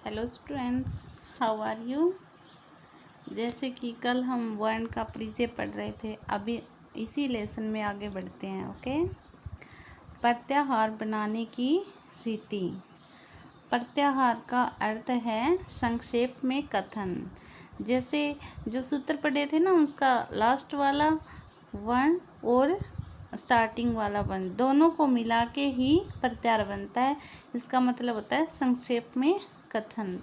Hello students, how are you. जैसे कि कल हम वर्ण का परिचय पढ़ रहे थे, अभी इसी लेसन में आगे बढ़ते हैं। ओके। प्रत्याहार बनाने की रीति। प्रत्याहार का अर्थ है संक्षेप में कथन। जैसे जो सूत्र पढ़े थे ना, उसका लास्ट वाला वर्ण और स्टार्टिंग वाला वर्ण दोनों को मिला के ही प्रत्याहार बनता है। इसका मतलब होता है संक्षेप में कथन।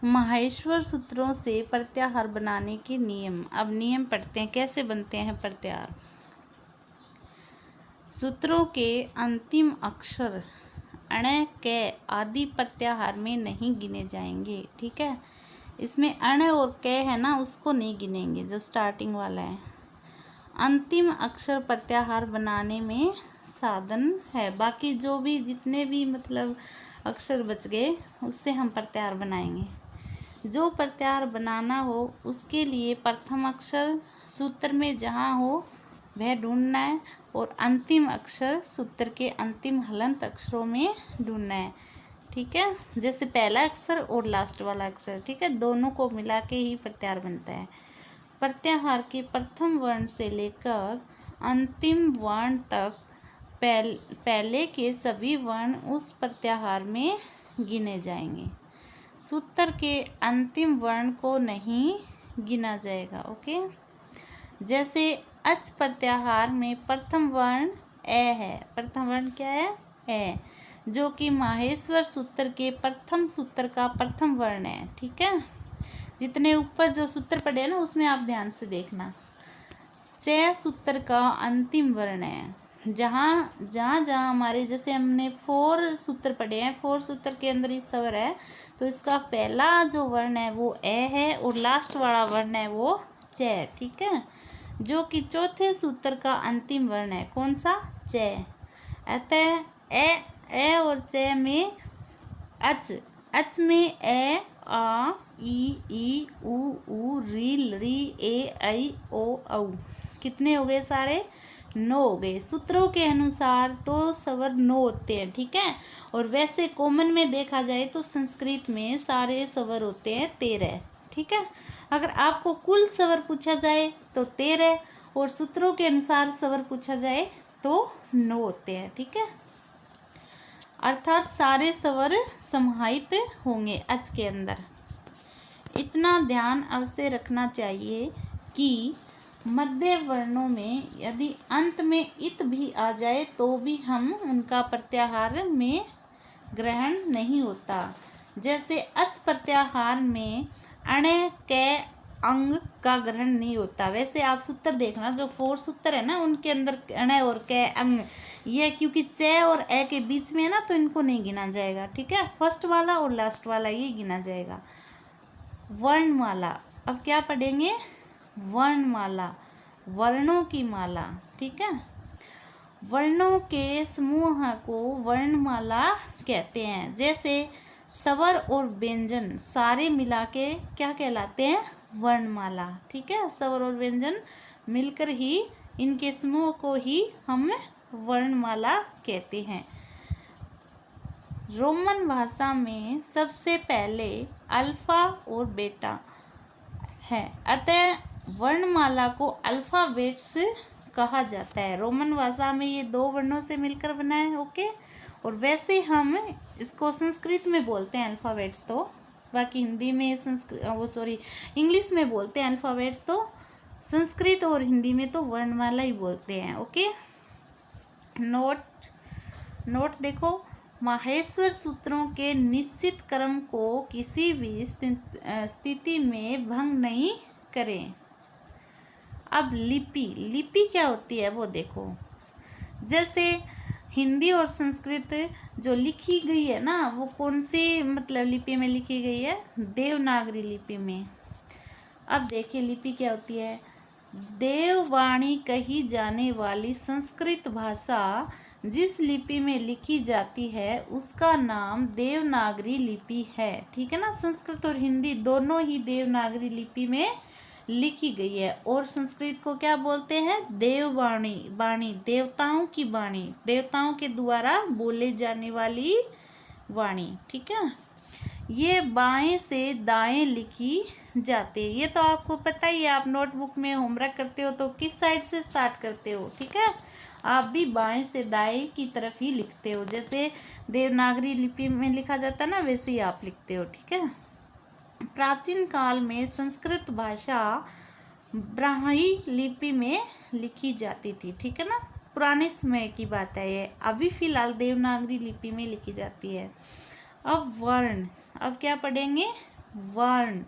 माहेश्वर सूत्रों से प्रत्याहार बनाने के नियम। अब नियम पढ़ते हैं, कैसे बनते हैं प्रत्याहार। सूत्रों के अंतिम अक्षर अण क आदि प्रत्याहार में नहीं गिने जाएंगे। ठीक है, इसमें अण और क है ना, उसको नहीं गिनेंगे जो स्टार्टिंग वाला है। अंतिम अक्षर प्रत्याहार बनाने में साधन है। बाकी जो भी जितने भी मतलब अक्षर बच गए उससे हम प्रत्याहार बनाएंगे। जो प्रत्याहार बनाना हो उसके लिए प्रथम अक्षर सूत्र में जहाँ हो वह ढूंढना है और अंतिम अक्षर सूत्र के अंतिम हलंत अक्षरों में ढूंढना है। ठीक है, जैसे पहला अक्षर और लास्ट वाला अक्षर। ठीक है, दोनों को मिला के ही प्रत्याहार बनता है। प्रत्याहार के प्रथम वर्ण से लेकर अंतिम वर्ण तक पहले के सभी वर्ण उस प्रत्याहार में गिने जाएंगे। सूत्र के अंतिम वर्ण को नहीं गिना जाएगा। ओके। जैसे अच प्रत्याहार में प्रथम वर्ण ए है। प्रथम वर्ण क्या है? ए, जो कि माहेश्वर सूत्र के प्रथम सूत्र का प्रथम वर्ण है। ठीक है, जितने ऊपर जो सूत्र पढ़े हैं ना उसमें आप ध्यान से देखना। च सूत्र का अंतिम वर्ण है। जहाँ हमारे जैसे हमने 4 सूत्र पढ़े हैं, 4 सूत्र के अंदर इस स्वर है, तो इसका पहला जो वर्ण है वो ए है और लास्ट वाला वर्ण है वो च। ठीक है, जो कि चौथे सूत्र का अंतिम वर्ण है। कौन सा? च। अतः ए और च में अच में ए आ ई उ री ए ऐ ओ औ कितने हो गए? सारे 9 हो गए। सूत्रों के अनुसार तो स्वर 9 होते हैं। ठीक है, और वैसे कॉमन में देखा जाए तो संस्कृत में सारे स्वर होते हैं 13। ठीक है, अगर आपको कुल स्वर पूछा जाए तो 13 और सूत्रों के अनुसार स्वर पूछा जाए तो 9 होते हैं। ठीक है, अर्थात सारे स्वर समाहित होंगे अच के अंदर। इतना ध्यान अवश्य रखना चाहिए कि मध्य वर्णों में यदि अंत में इत भी आ जाए तो भी हम उनका प्रत्याहार में ग्रहण नहीं होता। जैसे अच प्रत्याहार में अण क अंग का ग्रहण नहीं होता। वैसे आप सूत्र देखना, जो 4 सूत्र है ना उनके अंदर अण और क अंग, ये क्योंकि च और ए के बीच में है ना, तो इनको नहीं गिना जाएगा। ठीक है, फर्स्ट वाला और लास्ट वाला ये गिना जाएगा। वर्णमाला। अब क्या पढ़ेंगे? वर्णमाला, वर्णों की माला। ठीक है, वर्णों के समूह को वर्णमाला कहते हैं। जैसे स्वर और व्यंजन सारे मिला के क्या कहलाते हैं? वर्णमाला। ठीक है, स्वर और व्यंजन मिलकर ही इनके समूह को ही हम वर्णमाला कहते हैं। रोमन भाषा में सबसे पहले अल्फा और बीटा है, अतः वर्णमाला को अल्फाबेट्स कहा जाता है। रोमन भाषा में ये 2 वर्णों से मिलकर बना है। ओके, और वैसे हम इसको संस्कृत में बोलते हैं अल्फाबेट्स, तो बाकी हिंदी में इंग्लिश में बोलते हैं अल्फाबेट्स, तो संस्कृत और हिंदी में तो वर्णमाला ही बोलते हैं। ओके, नोट देखो, माहेश्वर सूत्रों के निश्चित क्रम को किसी भी स्थिति में भंग नहीं करें। अब लिपि क्या होती है वो देखो। जैसे हिंदी और संस्कृत जो लिखी गई है ना, वो कौन सी मतलब लिपि में लिखी गई है? देवनागरी लिपि में। अब देखिए लिपि क्या होती है। देववाणी कही जाने वाली संस्कृत भाषा जिस लिपि में लिखी जाती है उसका नाम देवनागरी लिपि है। ठीक है ना, संस्कृत और हिंदी दोनों ही देवनागरी लिपि में लिखी गई है। और संस्कृत को क्या बोलते हैं? देववाणी, वाणी, देवताओं की वाणी, देवताओं के द्वारा बोले जाने वाली वाणी। ठीक है, ये बाएं से दाएं लिखी जाती है। ये तो आपको पता ही है, आप नोटबुक में होमवर्क करते हो तो किस साइड से स्टार्ट करते हो, ठीक है। आप भी बाएं से दाएं की तरफ ही लिखते हो, जैसे देवनागरी लिपि में लिखा जाता है ना, वैसे ही आप लिखते हो, ठीक है। प्राचीन काल में संस्कृत भाषा ब्राह्मी लिपि में लिखी जाती थी, ठीक है ना, पुराने समय की बात है ये। अभी फिलहाल देवनागरी लिपि में लिखी जाती है। अब वर्ण, अब क्या पढ़ेंगे, वर्ण।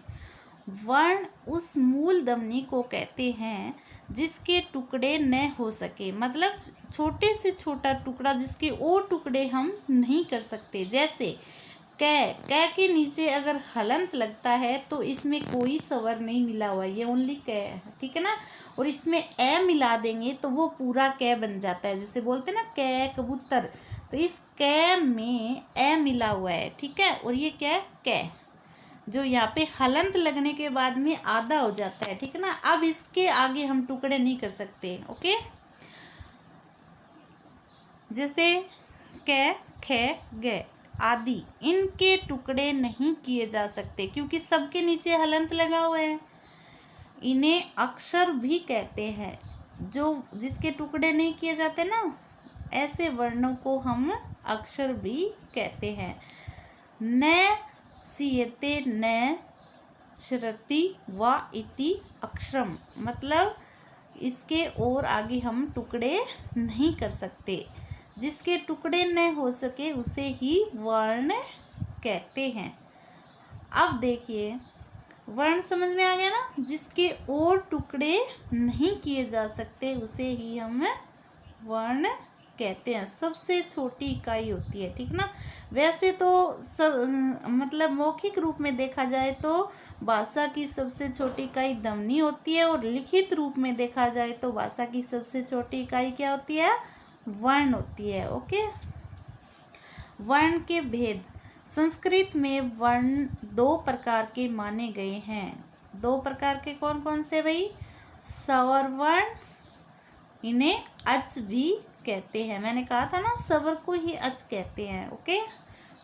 वर्ण उस मूल ध्वनि को कहते हैं जिसके टुकड़े न हो सके, मतलब छोटे से छोटा टुकड़ा जिसके और टुकड़े हम नहीं कर सकते। जैसे कै के नीचे अगर हलंत लगता है तो इसमें कोई स्वर नहीं मिला हुआ, ये ओनली कै है, ठीक है ना। और इसमें ए मिला देंगे तो वो पूरा कै बन जाता है, जैसे बोलते हैं ना कै कबूतर, तो इस कै में ए मिला हुआ है, ठीक है। और ये क्या है, कै, जो यहाँ पे हलंत लगने के बाद में आधा हो जाता है, ठीक है ना। अब इसके आगे हम टुकड़े नहीं कर सकते, ओके। जैसे कै, खे, गे आदि, इनके टुकड़े नहीं किए जा सकते क्योंकि सबके नीचे हलंत लगा हुआ है। इन्हें अक्षर भी कहते हैं, जो जिसके टुकड़े नहीं किए जाते ना, ऐसे वर्णों को हम अक्षर भी कहते हैं। न सीयते न श्रति व इति अक्षरम, मतलब इसके और आगे हम टुकड़े नहीं कर सकते। जिसके टुकड़े न हो सके उसे ही वर्ण कहते हैं। अब देखिए वर्ण समझ में आ गया ना, जिसके और टुकड़े नहीं किए जा सकते उसे ही हम वर्ण कहते हैं। सबसे छोटी इकाई होती है, ठीक ना। वैसे तो सब मतलब मौखिक रूप में देखा जाए तो भाषा की सबसे छोटी इकाई ध्वनि होती है, और लिखित रूप में देखा जाए तो भाषा की सबसे छोटी इकाई क्या होती है, वर्ण होती है, ओके। वर्ण के भेद, संस्कृत में वर्ण दो प्रकार के माने गए हैं। दो प्रकार के कौन कौन से भाई, स्वर वर्ण, इन्हें अच भी कहते हैं, मैंने कहा था ना स्वर को ही अच कहते हैं, ओके।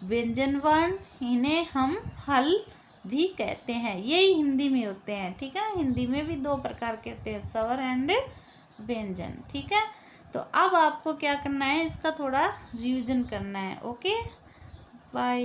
व्यंजन वर्ण, इन्हें हम हल भी कहते हैं, यही हिंदी में होते हैं, ठीक है। हिंदी में भी दो प्रकार के होते हैं, स्वर एंड व्यंजन, ठीक है। तो अब आपको क्या करना है, इसका थोड़ा रिवीजन करना है, ओके। बाय।